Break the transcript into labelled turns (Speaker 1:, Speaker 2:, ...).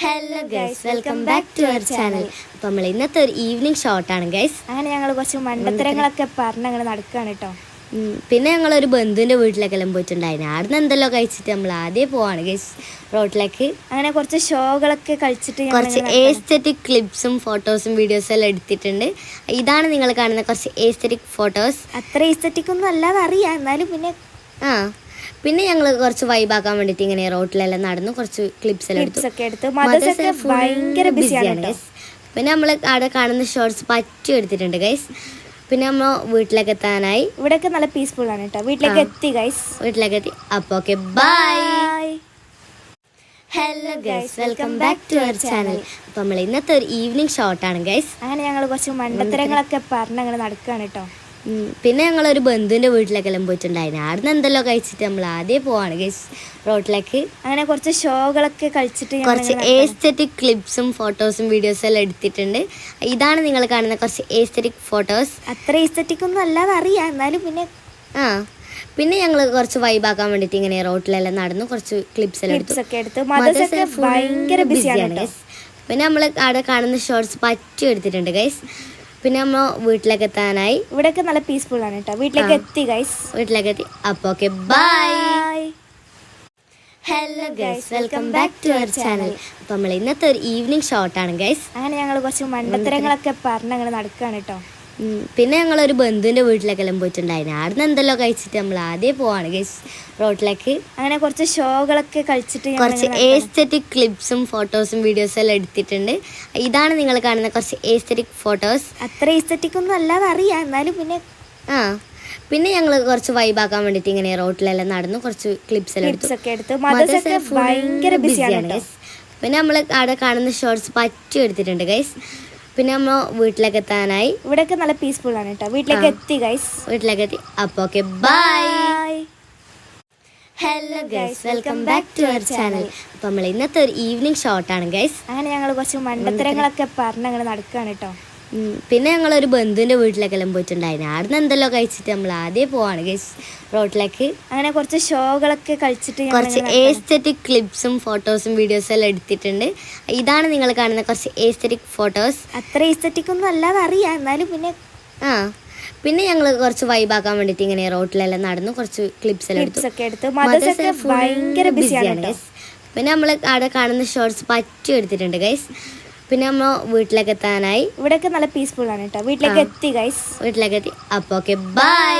Speaker 1: Hello guys, welcome back to our channel. അപ്പോൾ നമ്മൾ ഇന്നത്തെ ഒരു ഈവനിങ് ഷോട്ടാണ് ഗൈസ്.
Speaker 2: അങ്ങനെ ഞങ്ങൾ കുറച്ച് മണ്ടത്തരങ്ങളൊക്കെ പറഞ്ഞ് അങ്ങനെ നടക്കുകയാണ് കേട്ടോ.
Speaker 1: പിന്നെ ഞങ്ങളൊരു ബന്ധുവിൻ്റെ വീട്ടിലൊക്കെ എല്ലാം പോയിട്ടുണ്ടായിരുന്നു. അവിടെ നിന്ന് എന്തെല്ലോ കഴിച്ചിട്ട് നമ്മൾ ആദ്യം പോവാണ് ഗൈസ് റോഡിലേക്ക്.
Speaker 2: അങ്ങനെ കുറച്ച് ഷോകളൊക്കെ കളിച്ചിട്ട്
Speaker 1: കുറച്ച് ഏസ്തെറ്റിക് ക്ലിപ്സും ഫോട്ടോസും വീഡിയോസും എല്ലാം എടുത്തിട്ടുണ്ട്. ഇതാണ് നിങ്ങൾ കാണുന്ന കുറച്ച് ഏസ്തെറ്റിക് ഫോട്ടോസ്.
Speaker 2: അത്ര ഏസ്തെറ്റിക് ഒന്നും അല്ലാതെ അറിയാം, എന്നാലും
Speaker 1: പിന്നെ ഞങ്ങൾ കുറച്ച് വൈബാക്കാൻ വേണ്ടിയിട്ട് ഇങ്ങനെ റോട്ടിലെല്ലാം നടന്നു കുറച്ച് ക്ലിപ്സ് എല്ലാം
Speaker 2: എടുത്തു. ഭയങ്കര ബിസിയാണ് ഗൈസ്.
Speaker 1: പിന്നെ നമ്മൾ അവിടെ കാണുന്ന ഷോർട്സ് പറ്റി എടുത്തിട്ടുണ്ട് ഗൈസ്. പിന്നെ നമ്മൾ വീട്ടിലേക്ക് എത്താനായി.
Speaker 2: ഇവിടെയൊക്കെ നല്ല പീസ്ഫുൾ ആണ് കേട്ടോ. വീട്ടിലേക്ക് എത്തി ഗൈസ്.
Speaker 1: അപ്പോൾ okay, bye. Hello guys, welcome back to our channel. അപ്പോൾ നമ്മൾ ഇന്നത്തെ ഒരു ഈവനിങ് ഷോട്ടാണ് ഗൈസ്.
Speaker 2: അങ്ങനെ ഞങ്ങൾ കുറച്ച് മണ്ടത്തരങ്ങളൊക്കെ പറഞ്ഞ് അങ്ങനെ നടക്കുകയാണ് കേട്ടോ.
Speaker 1: പിന്നെ ഞങ്ങളൊരു ബന്ധുവിൻ്റെ വീട്ടിലൊക്കെ എല്ലാം പോയിട്ടുണ്ടായിരുന്നു. അവിടെ നിന്ന് എന്തെല്ലോ കഴിച്ചിട്ട് നമ്മൾ ആദ്യം പോവാണ് ഗൈസ് റോഡിലേക്ക്.
Speaker 2: അങ്ങനെ കുറച്ച് ഷോകളൊക്കെ കളിച്ചിട്ട്
Speaker 1: കുറച്ച് ഏസ്തെറ്റിക് ക്ലിപ്സും ഫോട്ടോസും വീഡിയോസും എല്ലാം എടുത്തിട്ടുണ്ട്. ഇതാണ് നിങ്ങൾ കാണുന്ന കുറച്ച് ഏസ്തെറ്റിക് ഫോട്ടോസ്.
Speaker 2: അത്ര ഏസ്തെറ്റിക് ഒന്നും അല്ലാതെ അറിയാം, എന്നാലും
Speaker 1: പിന്നെ ഞങ്ങൾ കുറച്ച് വൈബാക്കാൻ വേണ്ടിയിട്ട് ഇങ്ങനെ റോഡിലെല്ലാം നടന്നു കുറച്ച് ക്ലിപ്സ് എല്ലാം
Speaker 2: എടുത്തു. ഭയങ്കര ബിസിയാണ് ഗൈസ്.
Speaker 1: പിന്നെ നമ്മൾ അവിടെ കാണുന്ന ഷോർട്സ് പറ്റി എടുത്തിട്ടുണ്ട് ഗൈസ്. പിന്നെ നമ്മൾ വീട്ടിലേക്ക് എത്താനായി.
Speaker 2: ഇവിടെയൊക്കെ നല്ല പീസ്ഫുൾ ആണ് കേട്ടോ. വീട്ടിലേക്ക് എത്തി ഗൈസ്.
Speaker 1: അപ്പോൾ okay, bye. Hello guys, welcome back to our channel. അപ്പോൾ നമ്മൾ ഇന്നത്തെ ഒരു ഈവനിങ് ഷോട്ടാണ് ഗൈസ്.
Speaker 2: അങ്ങനെ ഞങ്ങൾ കുറച്ച് മണ്ടത്തരങ്ങളൊക്കെ പറഞ്ഞ് അങ്ങനെ നടക്കുകയാണ് കേട്ടോ.
Speaker 1: പിന്നെ ഞങ്ങളൊരു ബന്ധുവിൻ്റെ വീട്ടിലൊക്കെ എല്ലാം പോയിട്ടുണ്ടായിരുന്നു. അവിടെ നിന്ന് എന്തെല്ലോ കഴിച്ചിട്ട് നമ്മൾ ആദ്യം പോവാണ് ഗൈസ് റോഡിലേക്ക്.
Speaker 2: അങ്ങനെ കുറച്ച് ഷോകളൊക്കെ കളിച്ചിട്ട്
Speaker 1: കുറച്ച് ഏസ്തെറ്റിക് ക്ലിപ്സും ഫോട്ടോസും വീഡിയോസും എല്ലാം എടുത്തിട്ടുണ്ട്. ഇതാണ് നിങ്ങൾ കാണുന്ന കുറച്ച് ഏസ്തെറ്റിക് ഫോട്ടോസ്.
Speaker 2: അത്ര ഏസ്തെറ്റിക് ഒന്നും അല്ലാതെ അറിയാം, എന്നാലും
Speaker 1: പിന്നെ ഞങ്ങൾ കുറച്ച് വൈബാക്കാൻ വേണ്ടിയിട്ട് ഇങ്ങനെ റോഡിലെല്ലാം നടന്നു കുറച്ച് ക്ലിപ്സ് എല്ലാം
Speaker 2: എടുത്തു. ഭയങ്കര ബിസിയാണ് ഗൈസ്.
Speaker 1: പിന്നെ നമ്മൾ അവിടെ കാണുന്ന ഷോർട്സ് പറ്റി എടുത്തിട്ടുണ്ട് ഗൈസ്. പിന്നെ നമ്മൾ വീട്ടിലേക്ക് എത്താനായി.
Speaker 2: ഇവിടെയൊക്കെ നല്ല പീസ്ഫുൾ ആണ് കേട്ടോ. വീട്ടിലേക്ക് എത്തി ഗൈസ്.
Speaker 1: അപ്പോൾ okay, bye. Hello guys, welcome back to our channel. അപ്പോൾ നമ്മൾ ഇന്നത്തെ ഒരു ഈവനിങ് ഷോട്ടാണ് ഗൈസ്.
Speaker 2: അങ്ങനെ ഞങ്ങൾ കുറച്ച് മണ്ടത്തരങ്ങളൊക്കെ പറഞ്ഞ് അങ്ങനെ നടക്കുകയാണ് കേട്ടോ.
Speaker 1: പിന്നെ ഞങ്ങളൊരു ബന്ധുവിൻ്റെ വീട്ടിലൊക്കെ എല്ലാം പോയിട്ടുണ്ടായിരുന്നു. അവിടെ നിന്ന് എന്തെല്ലോ കഴിച്ചിട്ട് നമ്മൾ ആദ്യം പോവാണ് ഗൈസ് റോഡിലേക്ക്.
Speaker 2: അങ്ങനെ കുറച്ച് ഷോകളൊക്കെ കളിച്ചിട്ട്
Speaker 1: കുറച്ച് ഏസ്തെറ്റിക് ക്ലിപ്സും ഫോട്ടോസും വീഡിയോസും എല്ലാം എടുത്തിട്ടുണ്ട്. ഇതാണ് നിങ്ങൾ കാണുന്ന കുറച്ച് ഏസ്തെറ്റിക് ഫോട്ടോസ്.
Speaker 2: അത്ര ഏസ്തെറ്റിക് ഒന്നും അല്ലാതെ അറിയാം, എന്നാലും
Speaker 1: പിന്നെ ഞങ്ങൾ കുറച്ച് വൈബാക്കാൻ വേണ്ടിയിട്ട് ഇങ്ങനെ റോഡിലെല്ലാം നടന്നു കുറച്ച് ക്ലിപ്സ് എല്ലാം
Speaker 2: എടുത്തു. ഭയങ്കര ബിസിയാണ് ഗൈസ്.
Speaker 1: പിന്നെ നമ്മൾ അവിടെ കാണുന്ന ഷോർട്സ് പറ്റി എടുത്തിട്ടുണ്ട് ഗൈസ്. പിന്നെ നമ്മൾ വീട്ടിലേക്ക് എത്താനായി.
Speaker 2: ഇവിടെയൊക്കെ നല്ല പീസ്ഫുൾ ആണ് കേട്ടോ. വീട്ടിലേക്ക് എത്തി ഗൈസ്.
Speaker 1: അപ്പോൾ ഓക്കെ, ബൈ.